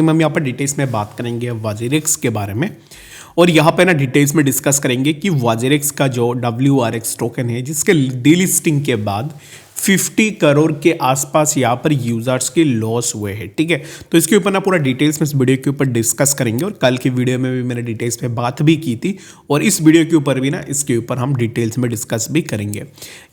हम यहाँ पर डिटेल्स में बात करेंगे वाजेरेक्स के बारे में। और यहाँ पे ना डिटेल्स में डिस्कस करेंगे कि वाजेरेक्स का जो WRX टोकन है जिसके डीलिस्टिंग के बाद 50 करोड़ के आसपास यहाँ पर यूजर्स के लॉस हुए हैं। ठीक है, तो इसके ऊपर ना पूरा डिटेल्स में इस वीडियो के ऊपर डिस्कस करेंगे। और कल की वीडियो में भी मैंने डिटेल्स में बात भी की थी और इस वीडियो के ऊपर भी ना इसके ऊपर हम डिटेल्स में डिस्कस भी करेंगे।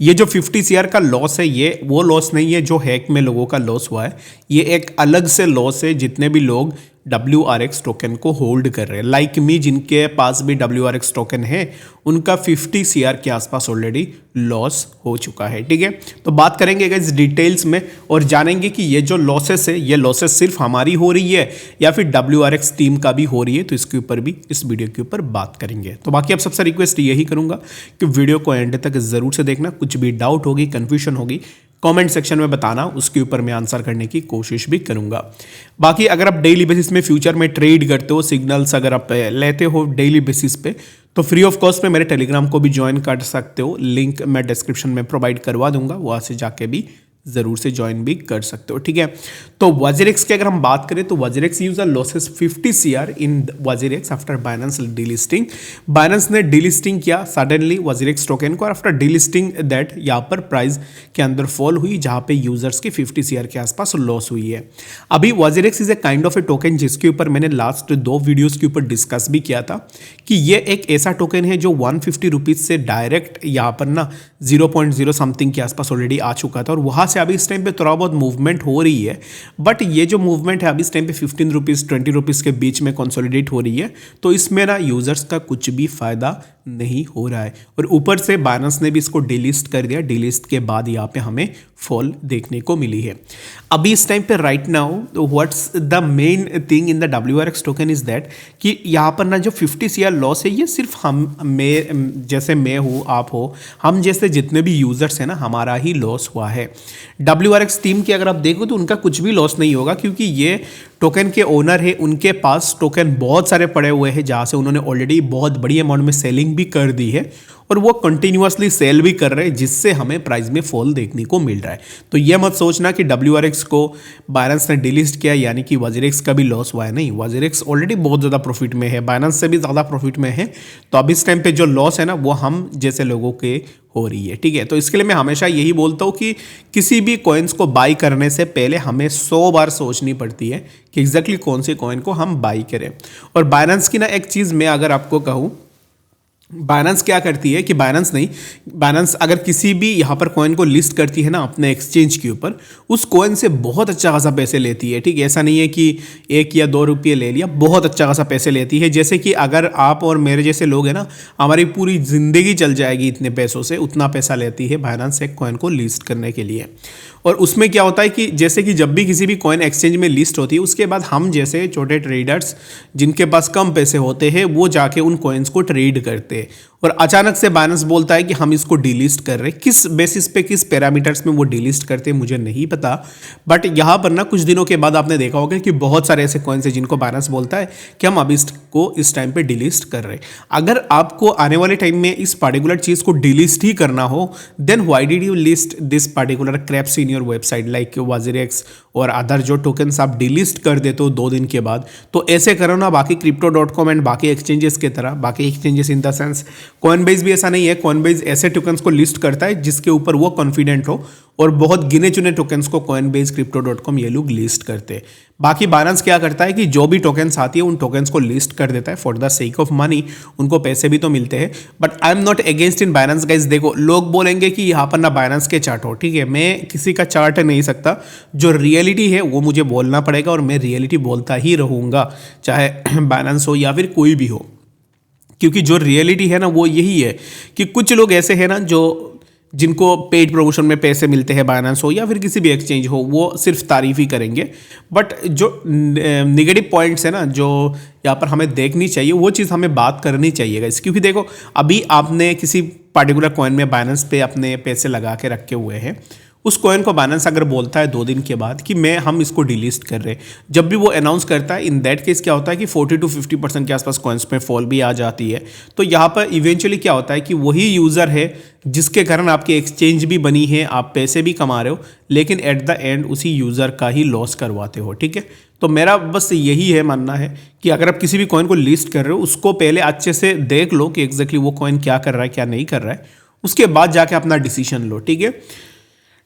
ये जो 50 CR का लॉस है ये वो लॉस नहीं है जो हैक में लोगों का लॉस हुआ है, ये एक अलग से लॉस है जितने भी लोग WRX टोकन को होल्ड कर रहे हैं। लाइक मी, जिनके पास भी WRX टोकन है उनका 50 CR के आसपास ऑलरेडी लॉस हो चुका है। ठीक है, तो बात करेंगे इस डिटेल्स में और जानेंगे कि ये जो लॉसेस है ये लॉसेस सिर्फ हमारी हो रही है या फिर WRX टीम का भी हो रही है, तो इसके ऊपर भी इस वीडियो के ऊपर बात करेंगे। तो बाकी आप सबसे रिक्वेस्ट यही करूंगा कि वीडियो को एंड तक जरूर से देखना। कुछ भी डाउट होगी, कंफ्यूजन होगी, कमेंट सेक्शन में बताना, उसके ऊपर मैं आंसर करने की कोशिश भी करूंगा। बाकी अगर आप डेली बेसिस में फ्यूचर में ट्रेड करते हो, सिग्नल्स अगर आप लेते हो डेली बेसिस पे, तो फ्री ऑफ कॉस्ट में मेरे टेलीग्राम को भी ज्वाइन कर सकते हो। लिंक मैं डिस्क्रिप्शन में प्रोवाइड करवा दूंगा, वहाँ से जाके भी जरूर से ज्वाइन भी कर सकते हो। ठीक है, तो वाजेरेक्स की अगर हम बात करें तो वाजेरेक्स यूजर लॉसेस 50 CR इन वाजेरेक्स आफ्टर बाइनेंस डीलिस्टिंग। बाइनेंस ने डीलिस्टिंग किया सडनली वाजेरेक्स टोकन को और आफ्टर डीलिस्टिंग दैट यहाँ पर प्राइस के अंदर फॉल हुई जहाँ पे यूजर्स की 50 CR के आसपास लॉस हुई है। अभी WazirX is a kind of a token जिसके ऊपर मैंने लास्ट 2 वीडियोज के ऊपर डिस्कस भी किया था कि ये एक ऐसा टोकन है जो 150 रुपीज से डायरेक्ट यहाँ पर ना 0.0 समथिंग के आसपास ऑलरेडी आ चुका था और वहाँ से अभी इस टाइम पे थोड़ा बहुत मूवमेंट हो रही है। बट ये जो मूवमेंट है अभी इस टाइम पे 15 रुपीज़ 20 रुपीज़ के बीच में कंसोलिडेट हो रही है, तो इसमें ना यूजर्स का कुछ भी फायदा नहीं हो रहा है। और ऊपर से बाइनेंस ने भी इसको डिलिस्ट कर दिया। डिलिस्ट के बाद यहाँ पे हमें फॉल देखने को मिली है। अभी इस टाइम पे right now what's the main thing in the WRX token is that कि यहाँ पर ना जो 50 CR लॉस है ये सिर्फ जैसे मैं हूँ, आप हो, हम जैसे जितने भी यूजर्स हैं ना, हमारा ही लॉस हुआ है। WRX टीम की अगर आप देखो तो उनका कुछ भी लॉस नहीं होगा क्योंकि ये टोकन के ओनर है, उनके पास टोकन बहुत सारे पड़े हुए हैं जहाँ से उन्होंने ऑलरेडी बहुत बड़ी अमाउंट में सेलिंग भी कर दी है और वो कंटिन्यूअसली सेल भी कर रहे हैं जिससे हमें प्राइस में फॉल देखने को मिल रहा है। तो ये मत सोचना कि WRX को बाइनेंस ने डिलिस्ट किया यानी कि वाजेरेक्स का भी लॉस हुआ है। नहीं, वाजेरेक्स ऑलरेडी बहुत ज़्यादा प्रॉफिट में है, बाइनेंस से भी ज़्यादा प्रॉफिट में है। तो अब इस टाइम पे जो लॉस है ना वो हम जैसे लोगों के हो रही है। ठीक है, तो इसके लिए मैं हमेशा यही बोलता हूँ कि किसी भी कॉइन्स को बाई करने से पहले हमें 100 बार सोचनी पड़ती है कि एग्जैक्टली कौन से कॉइन को हम बाई करें। और बाइनेंस की ना एक चीज़ मैं अगर आपको कहूँ, बाइनेंस क्या करती है कि बाइनेंस अगर किसी भी यहाँ पर कॉइन को लिस्ट करती है ना अपने एक्सचेंज के ऊपर, उस कॉइन से बहुत अच्छा खासा पैसे लेती है। ठीक है, ऐसा नहीं है कि 1 या 2 रुपये ले लिया, बहुत अच्छा खासा पैसे लेती है। जैसे कि अगर आप और मेरे जैसे लोग हैं ना, हमारी पूरी ज़िंदगी चल जाएगी इतने पैसों से, उतना पैसा लेती है बाइनेंस एक कॉइन को लिस्ट करने के लिए। और उसमें क्या होता है कि जैसे कि जब भी किसी भी कॉइन एक्सचेंज में लिस्ट होती है उसके बाद हम जैसे छोटे ट्रेडर्स जिनके पास कम पैसे होते हैं वो जाके उन कॉइन्स को ट्रेड करते हैं और अचानक से बाइनेंस बोलता है कि हम इसको डिलिस्ट कर रहे हैं। किस बेसिस पे, किस पैरामीटर्स में वो डिलिस्ट करते हैं मुझे नहीं पता, बट यहाँ पर ना कुछ दिनों के बाद आपने देखा होगा कि बहुत सारे ऐसे कॉइन्स हैं जिनको बाइनेंस बोलता है कि हम अब इसको इस टाइम पे डिलिस्ट कर रहे हैं। अगर आपको आने वाले टाइम में इस पर्टिकुलर चीज़ को डिलिस्ट ही करना हो then why did you list this particular craps in your website like WazirX और अदर जो टोकन्स आप डिलिस्ट कर देते हो 2 दिन के बाद। तो ऐसे करो ना बाकी crypto.com एंड बाकी एक्सचेंजेस की तरह। बाकी exchanges in the sense Coinbase भी ऐसा नहीं है, कॉइनबेस ऐसे टोकन्स को लिस्ट करता है जिसके ऊपर वो कॉन्फिडेंट हो और बहुत गिने चुने टोकन्स को कॉइनबेस crypto.com ये लोग लिस्ट करते हैं। बाकी बाइनेंस क्या करता है कि जो भी टोकन्स आती है उन टोकन्स को लिस्ट कर देता है for the sake of money, उनको पैसे भी तो मिलते हैं। But I am not against in Binance guys. देखो, लोग बोलेंगे कि यहाँ पर ना बाइनेंस के चार्ट हो, ठीक है, मैं किसी का चार्ट नहीं सकता, जो रियलिटी है वो मुझे बोलना पड़ेगा और मैं रियलिटी बोलता ही रहूँगा, चाहे बाइनेंस हो या फिर कोई भी हो। क्योंकि जो रियलिटी है ना वो यही है कि कुछ लोग ऐसे हैं ना जो जिनको पेड प्रमोशन में पैसे मिलते हैं, बाइनेंस हो या फिर किसी भी एक्सचेंज हो, वो सिर्फ तारीफ ही करेंगे। बट जो नेगेटिव पॉइंट्स है ना जो यहाँ पर हमें देखनी चाहिए वो चीज़ हमें बात करनी चाहिए गाइस। क्योंकि देखो, अभी आपने किसी पर्टिकुलर कॉइन में बाइनेंस पे अपने पैसे लगा के रखे हुए हैं, उस कॉइन को बाइनेंस अगर बोलता है 2 दिन के बाद कि हम इसको डिलिस्ट कर रहे हैं, जब भी वो अनाउंस करता है, इन दैट केस क्या होता है कि 40 to 50% के आसपास कॉइन्स में फॉल भी आ जाती है। तो यहाँ पर इवेंचुअली क्या होता है कि वही यूज़र है जिसके कारण आपकी एक्सचेंज भी बनी है, आप पैसे भी कमा रहे हो, लेकिन एट द एंड उसी यूज़र का ही लॉस करवाते हो। ठीक है, तो मेरा बस यही है मानना है कि अगर आप किसी भी कॉइन को लिस्ट कर रहे हो, उसको पहले अच्छे से देख लो कि एग्जैक्टली वो कॉइन क्या कर रहा है, क्या नहीं कर रहा है, उसके बाद जाके अपना डिसीजन लो। ठीक है,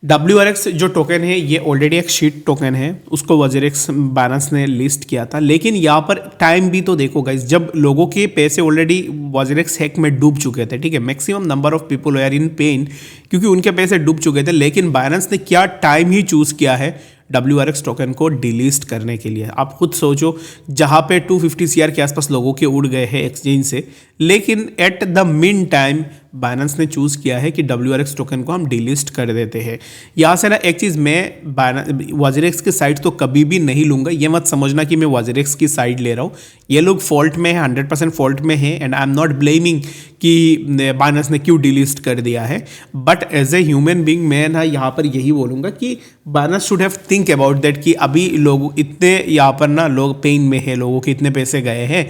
WRX जो टोकन है ये ऑलरेडी एक शीट टोकन है, उसको WZX बाइनेंस ने लिस्ट किया था, लेकिन यहाँ पर टाइम भी तो देखो गाइस, जब लोगों के पैसे ऑलरेडी WZX हैक में डूब चुके थे। ठीक है, maximum number of people are in pain क्योंकि उनके पैसे डूब चुके थे, लेकिन बाइनेंस ने क्या टाइम ही चूज़ किया है WRX टोकन को डिलिस्ट करने के लिए। आप खुद सोचो, जहाँ पे 250 CR के आसपास लोगों के उड़ गए हैं एक्सचेंज से, लेकिन at the mean time Binance ने चूज़ किया है कि WRX टोकन को हम डिलिस्ट कर देते हैं। यहाँ से ना एक चीज़, मैं WZX की साइड तो कभी भी नहीं लूँगा, ये मत समझना कि मैं WZX की साइड ले रहा हूँ। ये लोग फॉल्ट में है, 100% फॉल्ट में है, and I am not blaming कि बाइनेंस ने क्यों डिलिस्ट कर दिया है, but as a human being मैं ना यहाँ पर यही बोलूँगा कि Binance should have think about that कि अभी लोग इतने यहाँ पर ना लोग पेन में है, लोगों के इतने पैसे गए हैं,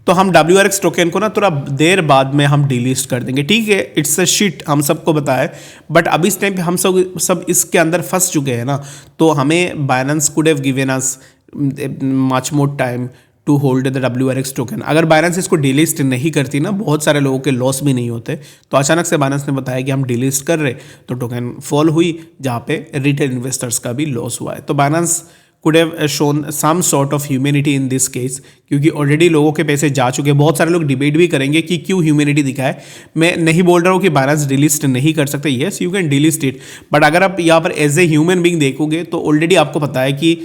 तो हम WRX टोकन को ना थोड़ा देर बाद में हम डिलीट कर देंगे। ठीक है, इट्स अ शिट, हम सबको पता है, बट अभी इस टाइम पे हम सब इसके अंदर फंस चुके हैं ना, तो हमें Binance could have given us much more time to hold the WRX token. अगर बाइनेंस इसको डिलिस्ट नहीं करती ना, बहुत सारे लोगों के लॉस भी नहीं होते। तो अचानक से बाइनेंस ने बताया कि हम डिलिस्ट कर रहे, तो टोकन फॉल हुई, जहाँ पे रिटेल इन्वेस्टर्स का भी लॉस हुआ है। तो Binance could have shown some sort of humanity in this case, क्योंकि ऑलरेडी लोगों के पैसे जा चुके हैं। बहुत सारे लोग डिबेट भी करेंगे कि क्यों ह्यूमैनिटी दिखाए। मैं नहीं बोल रहा हूँ कि बाइनेंस डिलिस्ट नहीं कर सकते, yes you can delist it, but अगर आप यहाँ पर एज ए ह्यूमन बीइंग देखोगे तो ऑलरेडी आपको पता है कि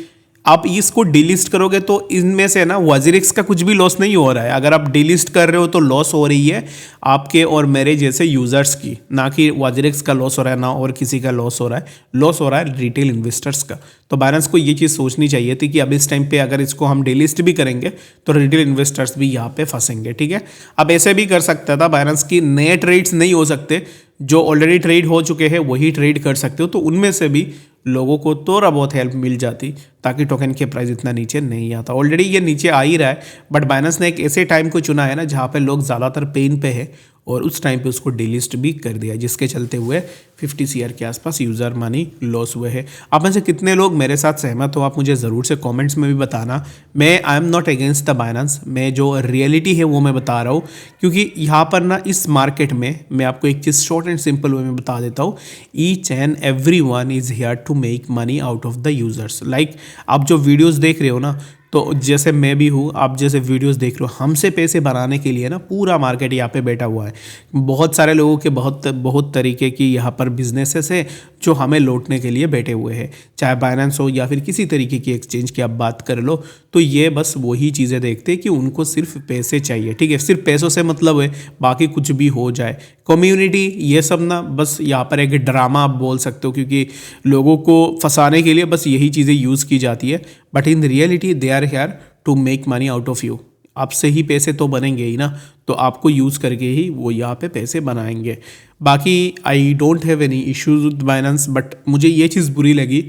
आप इसको डिलिस्ट करोगे तो इनमें से ना WZX का कुछ भी लॉस नहीं हो रहा है। अगर आप डिलिस्ट कर रहे हो तो लॉस हो रही है आपके और मेरे जैसे यूजर्स की, ना कि WZX का लॉस हो रहा है, ना और किसी का लॉस हो रहा है। लॉस हो रहा है रिटेल इन्वेस्टर्स का। तो बाइनेंस को ये चीज़ सोचनी चाहिए थी कि अब इस टाइम पे अगर इसको हम डिलिस्ट भी करेंगे तो रिटेल इन्वेस्टर्स भी यहाँ पे फंसेंगे। ठीक है, अब ऐसे भी कर सकता था बाइनेंस की, नए ट्रेड्स नहीं हो सकते, जो ऑलरेडी ट्रेड हो चुके हैं वही ट्रेड कर सकते हो, तो उनमें से भी लोगों को थोड़ा बहुत हेल्प मिल जाती ताकि टोकन के प्राइस इतना नीचे नहीं आता। ऑलरेडी ये नीचे आ ही रहा है, बट बाइनेंस ने एक ऐसे टाइम को चुना है ना जहाँ पे लोग ज़्यादातर पेन पे है, और उस टाइम पे उसको डिलिस्ट भी कर दिया, जिसके चलते हुए 50 CR के आसपास यूज़र मनी लॉस हुए हैं। आप में से कितने लोग मेरे साथ सहमत हो, आप मुझे ज़रूर से कमेंट्स में भी बताना। मैं आई am not against the Binance, मैं जो रियलिटी है वो मैं बता रहा हूँ, क्योंकि यहाँ पर ना इस मार्केट में मैं आपको एक चीज़ शॉर्ट एंड सिंपल वे में बता देता हूँ, each and every one is here to make money out of the users. Like आप जो वीडियोज़ देख रहे हो ना, तो जैसे मैं भी हूँ, आप जैसे वीडियोस देख रहे हो, हमसे पैसे बनाने के लिए ना पूरा मार्केट यहाँ पे बैठा हुआ है। बहुत सारे लोगों के बहुत तरीके की यहाँ पर बिजनेसेस है जो हमें लौटने के लिए बैठे हुए हैं, चाहे बाइनेंस हो या फिर किसी तरीके की एक्सचेंज की आप बात कर लो, तो ये बस वही चीज़ें देखते हैं कि उनको सिर्फ पैसे चाहिए। ठीक है, सिर्फ पैसों से मतलब है, बाकी कुछ भी हो जाए। कम्युनिटी ये सब ना बस यहाँ पर एक ड्रामा आप बोल सकते हो, क्योंकि लोगों को फंसाने के लिए बस यही चीज़ें यूज़ की जाती है, but in reality they are here to make money out of you. आपसे ही पैसे तो बनेंगे ही ना, तो आपको यूज़ करके ही वो यहाँ पे पैसे बनाएंगे। बाकी I don't have any issues with Binance, but मुझे ये चीज़ बुरी लगी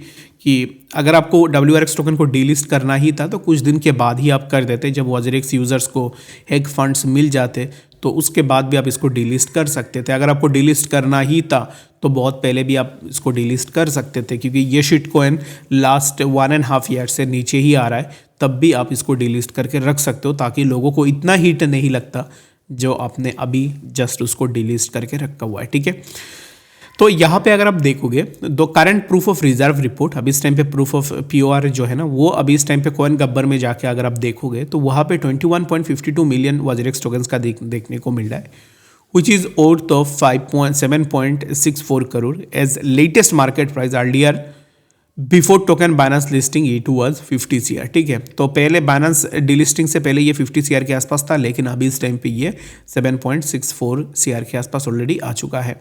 कि अगर आपको WRX टोकन को डीलिस्ट करना ही था तो कुछ दिन के बाद ही आप कर देते। जब WZX यूज़र्स को हैक फंड्स मिल जाते तो उसके बाद भी आप इसको डिलिस्ट कर सकते थे। अगर आपको डिलिस्ट करना ही था तो बहुत पहले भी आप इसको डिलिस्ट कर सकते थे, क्योंकि ये शिट कॉइन लास्ट 1.5 ईयर से नीचे ही आ रहा है, तब भी आप इसको डिलिस्ट करके रख सकते हो, ताकि लोगों को इतना हीट नहीं लगता जो आपने अभी जस्ट उसको डिलिस्ट करके रखा हुआ है। ठीक है, तो यहाँ पे अगर आप देखोगे दो current proof of reserve report, अभी इस टाइम पे प्रूफ ऑफ POR जो है ना, वो अभी इस टाइम पे कॉइन गब्बर में जाके अगर आप देखोगे तो वहाँ पे 21.52 मिलियन WZX टोकन्स का देखने को मिल रहा है, which is worth of 7.64 crore as latest market price earlier before token Binance listing it was 50 CR। ठीक है, तो पहले बाइनेंस डिलिस्टिंग से पहले ये 50 CR के आसपास था, लेकिन अभी इस टाइम पे ये 7.64 CR के आसपास ऑलरेडी आ चुका है।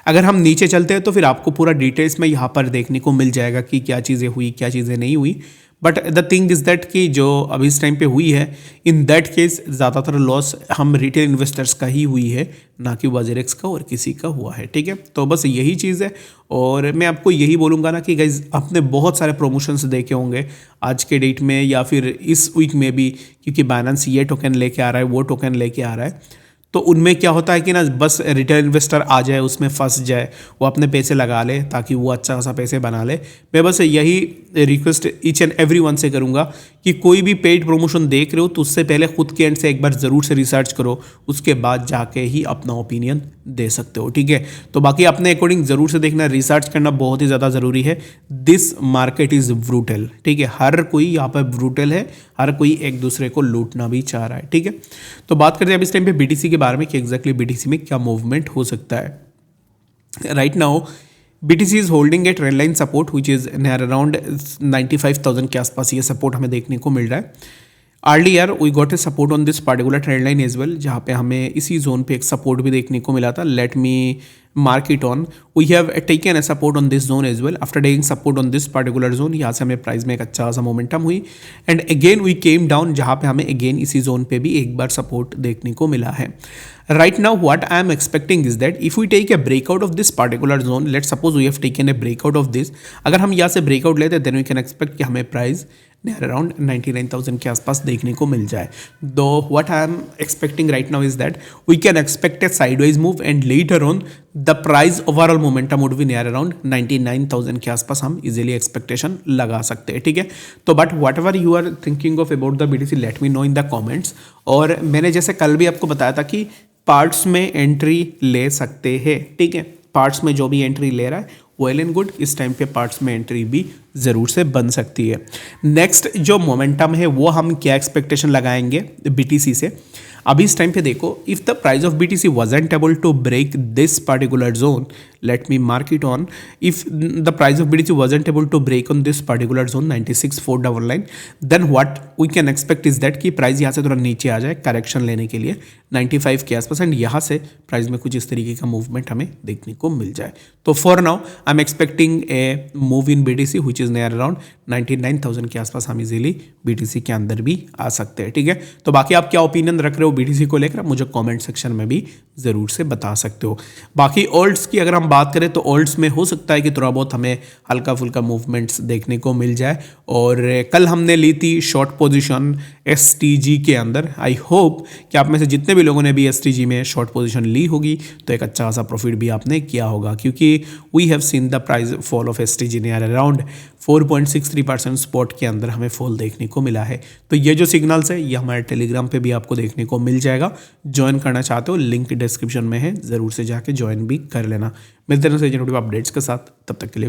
अगर हम नीचे चलते हैं तो फिर आपको पूरा डिटेल्स में यहाँ पर देखने को मिल जाएगा कि क्या चीज़ें हुई, क्या चीज़ें नहीं हुई। But the thing is that कि जो अभी इस टाइम पे हुई है, इन दैट केस ज़्यादातर लॉस हम रिटेल इन्वेस्टर्स का ही हुई है, ना कि WazirX का और किसी का हुआ है। ठीक है, तो बस यही चीज़ है। और मैं आपको यही बोलूँगा ना कि गाइज आपने बहुत सारे प्रमोशंस देखे होंगे आज के डेट में या फिर इस वीक में भी, क्योंकि बाइनेंस ये टोकन लेके आ रहा है, वो टोकन लेके आ रहा है। तो उनमें क्या होता है कि ना बस रिटेल इन्वेस्टर आ जाए, उसमें फंस जाए, वो अपने पैसे लगा ले ताकि वो अच्छा खासा पैसे बना ले। मैं बस यही request each and every one से करूँगा कि कोई भी पेड प्रमोशन देख रहे हो तो उससे पहले खुद के एंड से एक बार ज़रूर से रिसर्च करो, उसके बाद जाके ही अपना ओपिनियन दे सकते हो। ठीक है, तो बाकी अपने अकॉर्डिंग ज़रूर से देखना, रिसर्च करना बहुत ही ज़्यादा ज़रूरी है। This market is brutal. ठीक है, हर कोई यहाँ पर ब्रूटल है, हर कोई एक दूसरे को लूटना भी चाह रहा है। ठीक है, तो बात करते हैं अब इस टाइम पे BTC के बारे में कि एग्जैक्टली BTC में क्या मूवमेंट हो सकता है। Right now BTC is holding A trend line support which is near around 95,000 के आसपास ये सपोर्ट हमें देखने को मिल रहा है। Earlier we got a support on this particular trend line as well, जहाँ पे हमें इसी जोन पे एक सपोर्ट भी देखने को मिला था। Let me mark it on, we have taken a support on this zone as well. After taking support on this particular zone, यहाँ से हमें प्राइस में एक अच्छा सा मोमेंटम हुई and again we came down, जहाँ पे हमें अगेन इसी जोन पे भी एक बार सपोर्ट देखने को मिला है। Right now what I am expecting is that if we take a breakout of this particular zone, let's suppose we have taken a breakout of this, अगर हम यहाँ से breakout लेते हैं then we can expect कि हमें price near around 99,000 के आसपास देखने को मिल जाए। दो what I am expecting right now is that we can expect a sideways move and later on the price overall momentum would be near around 99,000 के आसपास हम easily expectation लगा सकते हैं। ठीक है, तो but whatever you are thinking of about the BTC let me know in the comments। और मैंने जैसे कल भी आपको बताया था कि पार्ट्स में एंट्री ले सकते हैं। ठीक है, पार्ट्स में जो भी एंट्री ले रहा है वेल एंड गुड, इस टाइम पे पार्ट्स में एंट्री भी ज़रूर से बन सकती है। नेक्स्ट जो मोमेंटम है वो हम क्या एक्सपेक्टेशन लगाएंगे BTC से। अभी इस टाइम पे देखो, if the price of BTC wasn't able to break this particular zone, let me mark it on, if the price of BTC wasn't able to break on this particular zone 96,499, then what we can expect is that कि price यहाँ से थोड़ा नीचे आ जाए correction लेने के लिए 95 के आसपास एंड यहाँ से प्राइस में कुछ इस तरीके का मूवमेंट हमें देखने को मिल जाए। तो for now I am expecting a move in BTC which is near around 99,000 के आसपास हम इजीली BTC के अंदर भी आ सकते हैं। ठीक है, तो बाकी आप क्या ओपिनियन रख रहे हो BTC को लेकर, मुझे कमेंट सेक्शन में भी ज़रूर से बता सकते हो। बाकी ऑल्ट्स की अगर हम बात करें तो ऑल्ट्स में हो सकता है कि थोड़ा बहुत हमें हल्का फुल्का मूवमेंट्स देखने को मिल जाए। और कल हमने ली थी शॉर्ट पोजीशन STG के अंदर। आई होप कि आप में से जितने भी लोगों ने भी STG में शॉर्ट पोजीशन ली होगी तो एक अच्छा खासा प्रॉफिट भी आपने किया होगा, क्योंकि we have seen the price fall of STG near around 4.63% spot के अंदर हमें फॉल देखने को मिला है। तो ये जो सिग्नल्स है ये हमारे टेलीग्राम पे भी आपको देखने को मिल जाएगा। ज्वाइन करना चाहते हो लिंक डिस्क्रिप्शन में है, ज़रूर से जाके ज्वाइन भी कर लेना। मिलते हैं अपडेट्स के साथ, तब तक के लिए।